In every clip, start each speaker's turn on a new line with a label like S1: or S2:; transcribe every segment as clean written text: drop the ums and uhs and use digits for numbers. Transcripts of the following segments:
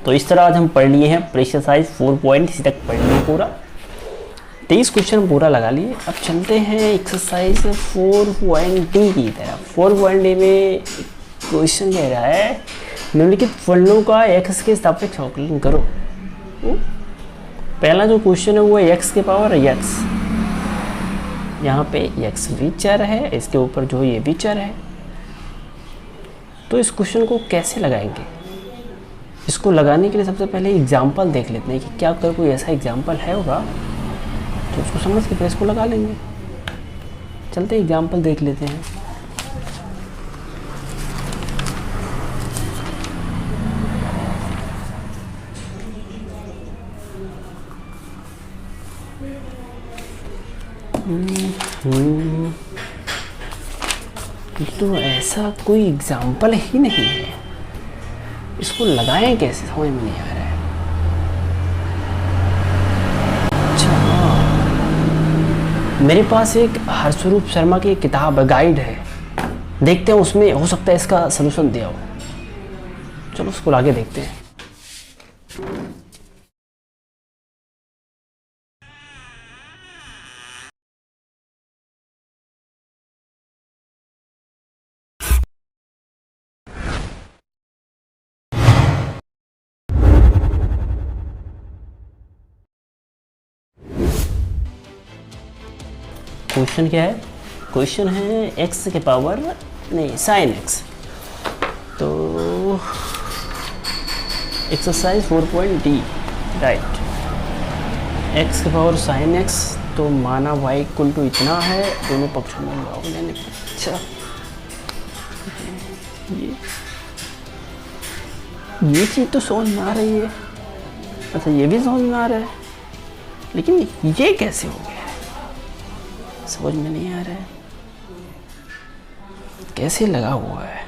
S1: तो इस तरह आज हम पढ़ लिए हैं प्रेशर साइज 4 पॉइंट इसी तक पढ़ लिए पूरा 23 क्वेश्चन पूरा लगा लिए। अब चलते हैं एक्सरसाइज 4.d की तरफ। 4.d में क्वेश्चन कह रहा है निम्नलिखित फलनों का x के सापेक्ष अवकलन करो। पहला जो क्वेश्चन है वो है x के पावर x, यहाँ पे x भी चर है, इसके ऊपर जो ये भी चर है। तो इस क्वेश्चन को कैसे लगाएंगे? इसको लगाने के लिए सबसे पहले एग्जाम्पल देख लेते हैं कि क्या अगर कोई ऐसा एग्जाम्पल है होगा तो उसको समझ के फिर इसको लगा लेंगे। चलते एग्जाम्पल देख लेते हैं। तो ऐसा कोई एग्जाम्पल ही नहीं है, इसको लगाएं कैसे समझ में नहीं आ रहा है। अच्छा मेरे पास एक हर्षरूप शर्मा की किताब गाइड है, देखते हैं उसमें हो सकता है इसका सलूशन दिया हो। चलो उसको आगे देखते हैं। क्वेश्चन क्या है? क्वेश्चन है x के पावर नहीं साइन x। तो एक्सरसाइज 4.d राइट, x के पावर साइन x तो माना y इक्वल टू इतना है, दोनों पक्षों में लॉग लेने। अच्छा ये चीज़ तो समझ में आ रही है। अच्छा ये भी समझ में आ रहा है, लेकिन ये कैसे हो गया समझ में नहीं आ रहा है, कैसे लगा हुआ है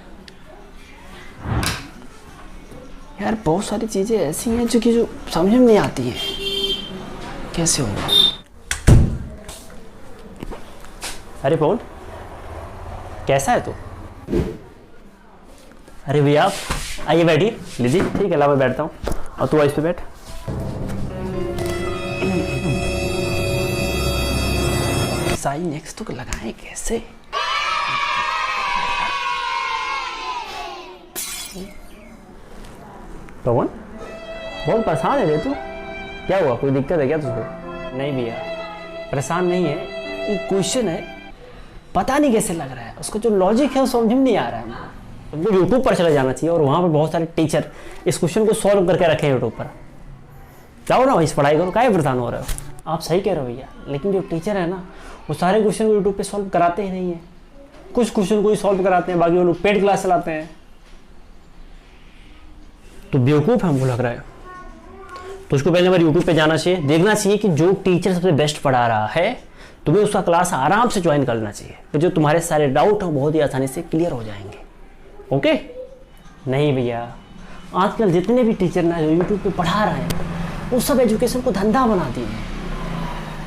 S1: यार। बहुत सारी चीजें ऐसी हैं जो समझ में नहीं आती हैं, कैसे होगा। अरे पवन कैसा है तू? अरे भैया आप आइए बैठिए। लीजिए ठीक है, ला मैं बैठता हूँ और तू इस पे बैठ। साइन एक्स तो लगाएं कैसे? पवन बहुत परेशान है रे तू, क्या हुआ? कोई दिक्कत है क्या तुझको? नहीं भैया परेशान नहीं है, ये क्वेश्चन है पता नहीं कैसे लग रहा है, उसका जो लॉजिक है वो समझ में नहीं आ रहा है। तुमको यूट्यूब पर चला जाना चाहिए और वहाँ पर बहुत सारे टीचर इस क्वेश्चन को सॉल्व करके रखे हैं यूट्यूब पर। जाओ ना वहीं पढ़ाई करो, काहे परेशान हो रहे हो? आप सही कह रहे हो भैया, लेकिन जो टीचर है ना वो सारे क्वेश्चन को यूट्यूब पे सॉल्व कराते ही नहीं है, कुछ क्वेश्चन को ही सॉल्व कराते हैं, बाकी वो लोग पेड क्लास चलाते हैं। तो बेवकूफ़ हमको लग रहा है। तो उसको पहले बार यूट्यूब पे जाना चाहिए, देखना चाहिए कि जो टीचर सबसे बेस्ट पढ़ा रहा है तुम्हें उसका क्लास आराम से ज्वाइन कर लेना चाहिए, तो जो तुम्हारे सारे डाउट हैं बहुत ही आसानी से क्लियर हो जाएंगे। ओके? नहीं भैया आजकल जितने भी टीचर ना जो यूट्यूब पे पढ़ा रहे हैं वो सब एजुकेशन को धंधा बना दिए हैं।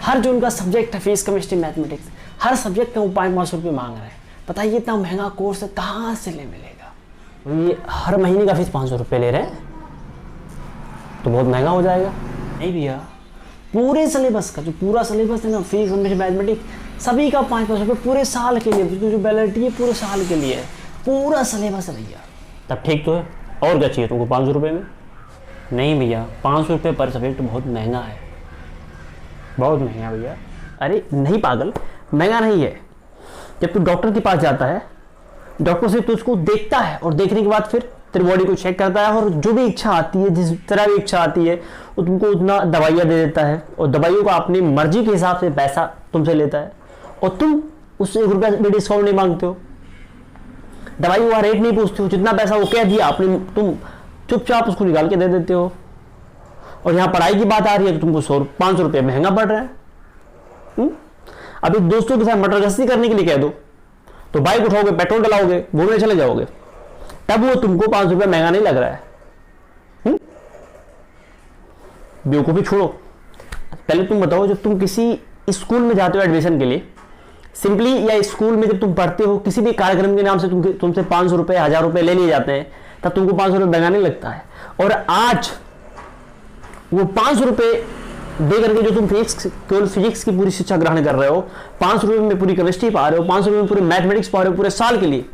S1: हर जो उनका सब्जेक्ट है, फिजिक्स केमिस्ट्री मैथमेटिक्स, हर सब्जेक्ट में वो 500 रुपये मांग रहे हैं। बताइए इतना महंगा कोर्स है कहाँ से ले मिलेगा? ये हर महीने का फीस 500 रुपये ले रहे हैं तो बहुत महंगा हो जाएगा। नहीं भैया पूरे सिलेबस का जो पूरा सिलेबस है ना, फिजिक्स केमिस्ट्री मैथमेटिक्स सभी का 500 रुपये पूरे साल के लिए, जो वैलिडिटी है पूरे साल के लिए है, पूरा सिलेबस है भैया। तब ठीक तो है, और क्या चाहिए तुमको 500 रुपये में? नहीं भैया 500 रुपये पर सब्जेक्ट बहुत महंगा है, बहुत महंगा भैया। अरे नहीं पागल, महंगा नहीं है। जब तू डॉक्टर के पास जाता है, डॉक्टर से तुझको देखता है और देखने के बाद फिर तेरी बॉडी को चेक करता है और जो भी इच्छा आती है, जिस तरह भी इच्छा आती है वो तुमको उतना दवाइयाँ दे देता है और दवाइयों का अपनी मर्जी के हिसाब से पैसा तुमसे लेता है और तुम उससे 1 रुपया भी डिस्काउंट नहीं मांगते हो, दवाई का रेट नहीं पूछते हो, जितना पैसा वो कह दिया आपने तुम चुपचाप उसको निकाल के दे देते हो। और यहाँ पढ़ाई की बात आ रही है तो तुमको 500 रुपये महंगा पड़ रहा है। अभी दोस्तों के साथ मटर गश्ती करने के लिए कह दो तो बाइक उठाओगे, पेट्रोल डलाओगे, घूमने चले जाओगे, तब वो तुमको 500 रुपये महंगा नहीं लग रहा है। बेवकूफ़ी छोड़ो, पहले तुम बताओ जब तुम किसी स्कूल में जाते हो एडमिशन के लिए, सिंपली या स्कूल में जब तुम पढ़ते हो किसी भी कार्यक्रम के नाम से तुमसे 500 रुपये 1000 रुपये ले लिए जाते हैं, तब तुमको 500 रुपये महंगा नहीं लगता है। और आज वो 500 रुपये दे करके जो तुम केवल फिजिक्स की पूरी शिक्षा ग्रहण कर रहे हो, 500 रुपये में पूरी केमिस्ट्री पा रहे हो, 500 रुपये में पूरी मैथमेटिक्स पा रहे हो पूरे साल के लिए,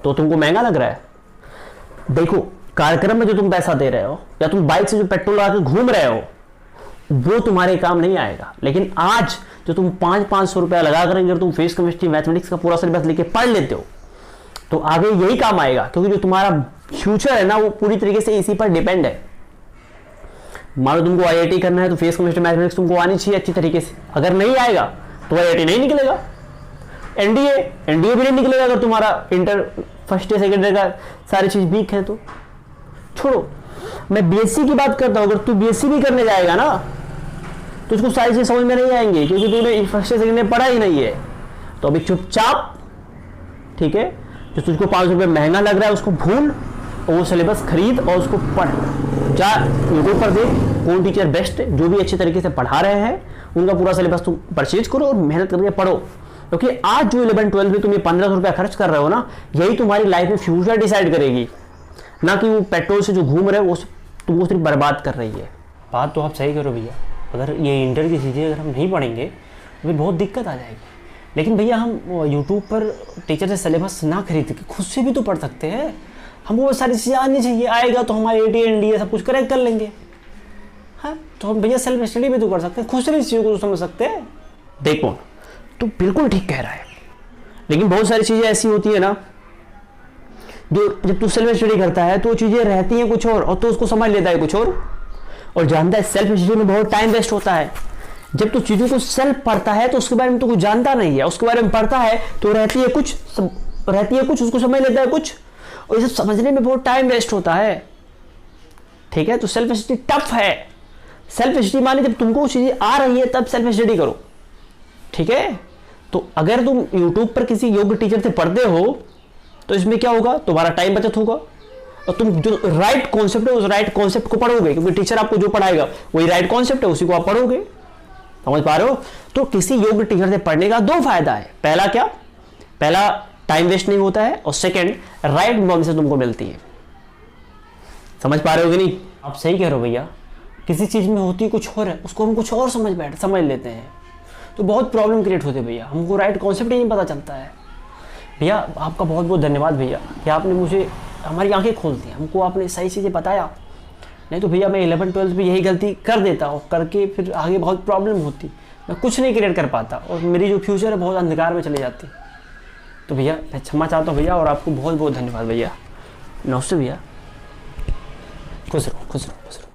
S1: तो तुमको महंगा लग रहा है। देखो, कार्यक्रम में जो तुम पैसा दे रहे हो या तुम बाइक से जो पेट्रोल लगा के घूम रहे हो, वो तुम्हारे काम नहीं आएगा। लेकिन आज जो तुम 500 रुपया लगा कर अगर तुम फिजिक्स केमिस्ट्री मैथमेटिक्स का पूरा सिलेबस लेके पढ़ लेते हो, तो आगे यही काम आएगा। क्योंकि जो तुम्हारा फ्यूचर है ना, वो पूरी तरीके से इसी पर डिपेंड है। मान लो तुमको आईआईटी करना है, तो फिजिक्स केमिस्ट्री मैथमेटिक्स तुमको आनी चाहिए अच्छी तरीके से। अगर नहीं आएगा तो आईआईटी नहीं निकलेगा, एनडीए भी नहीं निकलेगा। अगर तुम्हारा inter first year second year का सारी चीज वीक है तो छोड़ो। मैं बीएससी की बात करता हूं, अगर तू बीएससी भी करने जाएगा ना, तो उसको सारी चीज समझ में नहीं आएंगी, क्योंकि तूने फर्स्ट ईयर सेकेंड ईयर पढ़ा ही नहीं है। तो अभी चुपचाप, ठीक है, जो तुझको 500 रुपये महंगा लग रहा है उसको भूल, और वो सिलेबस खरीद और उसको पढ़। जा यूट्यूब पर देख कौन टीचर बेस्ट है, जो भी अच्छे तरीके से पढ़ा रहे हैं उनका पूरा सिलेबस तुम परचेज करो और मेहनत करके पढ़ो। क्योंकि आज जो 11-12 में तुम ये 1500 रुपया खर्च कर रहे हो ना, यही तुम्हारी लाइफ में फ्यूचर डिसाइड करेगी, ना कि वो पेट्रोल से जो घूम रहे हो वो तुमको सिर्फ बर्बाद कर रही है। बात तो आप सही करो भैया, अगर ये इंटर की चीज़ें अगर हम नहीं पढ़ेंगे तो फिर बहुत दिक्कत आ जाएगी। लेकिन भैया हम यूट्यूब पर टीचर से सिलेबस ना खरीद के खुद से भी तो पढ़ सकते हैं। हमको वो सारी चीज़ें आनी चाहिए, आएगा तो हमारे ATA NDA सब कुछ करेक्ट कर लेंगे। हाँ, तो हम भैया सेल्फ स्टडी भी तो कर सकते हैं, खुद से भी चीज़ों को समझ सकते हैं। देखो, तो बिल्कुल ठीक कह रहा है, लेकिन बहुत सारी चीज़ें ऐसी होती है ना, जो जब तू सेल्फ स्टडी करता है तो चीज़ें रहती हैं कुछ और तो उसको समझ लेता है कुछ और जानता है। सेल्फ स्टडी में बहुत टाइम वेस्ट होता है। जब तू चीज़ों को सेल्फ पढ़ता है तो उसके बारे में तो कुछ जानता नहीं है, उसके बारे में पढ़ता है तो रहती है कुछ, उसको समझ लेता है कुछ, और ये सब समझने में बहुत टाइम वेस्ट होता है। ठीक है, तो सेल्फ स्टडी टफ है। सेल्फ स्टडी माने जब तुमको चीज़ें आ रही है तब सेल्फ स्टडी करो। ठीक है, तो अगर तुम यूट्यूब पर किसी योग टीचर से पढ़ते हो तो इसमें क्या होगा, तुम्हारा टाइम बचत होगा और तुम जो राइट कॉन्सेप्ट है उस राइट कॉन्सेप्ट को पढ़ोगे, क्योंकि टीचर आपको जो पढ़ाएगा वही राइट कॉन्सेप्ट है, उसी को आप पढ़ोगे। समझ पा रहे हो? तो किसी योग टीचर से पढ़ने का 2 फायदा है। पहला क्या, पहला टाइम वेस्ट नहीं होता है, और सेकंड राइट इन्फॉर्मेशन तुमको मिलती है। समझ पा रहे हो कि नहीं? आप सही कह रहे हो भैया, किसी चीज में होती कुछ और है, उसको हम कुछ और समझ लेते हैं तो बहुत प्रॉब्लम क्रिएट होती है भैया। हमको राइट कॉन्सेप्ट ही नहीं पता चलता है। भैया आपका बहुत बहुत धन्यवाद भैया कि आपने मुझे हमारी आंखें खोल दी, हमको आपने सही चीज़ें बताया। नहीं तो भैया मैं 11-12 में यही गलती कर देता और करके फिर आगे बहुत प्रॉब्लम होती, मैं कुछ नहीं क्रिएट कर पाता और मेरी जो फ्यूचर है बहुत अंधकार में चली जाती। तो भैया मैं क्षमा चाहता हूँ भैया, और आपको बहुत बहुत धन्यवाद भैया। नमस्ते भैया, खुश रहो खुश रहो खुश रहो।